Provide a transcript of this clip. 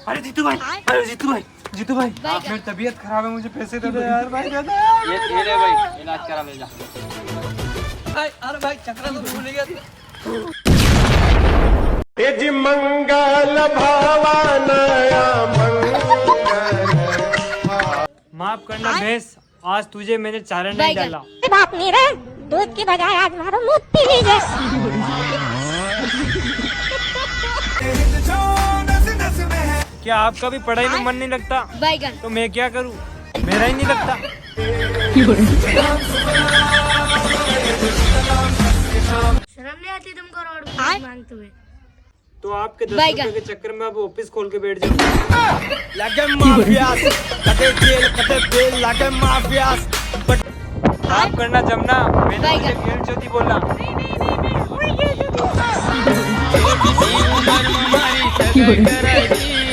अरे जीतू भाई, जीतू भाई, मेरी तबीयत खराब है, मुझे पैसे दे दो यार भाई, दे दो। ये ले भाई, इलाज करा ले जा। अरे भाई चक्रा तो भूल गया। जी मंगल भावानया माफ करना भैंस, आज तुझे मैंने चारण नहीं डाला। बात नहीं रे, दूध की बजाय आज मारो मुँह पी लीजिए। क्या आपका भी पढ़ाई में मन नहीं लगता? तो मैं क्या करूं, मेरा ही नहीं लगता। शर्म नहीं आती तुमको रोड पे मांगते हुए? तो आपके 10 रुपए के चक्कर में आप ऑफिस खोल के बैठ जाओ। लगे माफियास, कटे जेल, कटे बेल, लगे माफियास। आप करना जमना, मैंने तुझे फिर ज्योति बोला। नहीं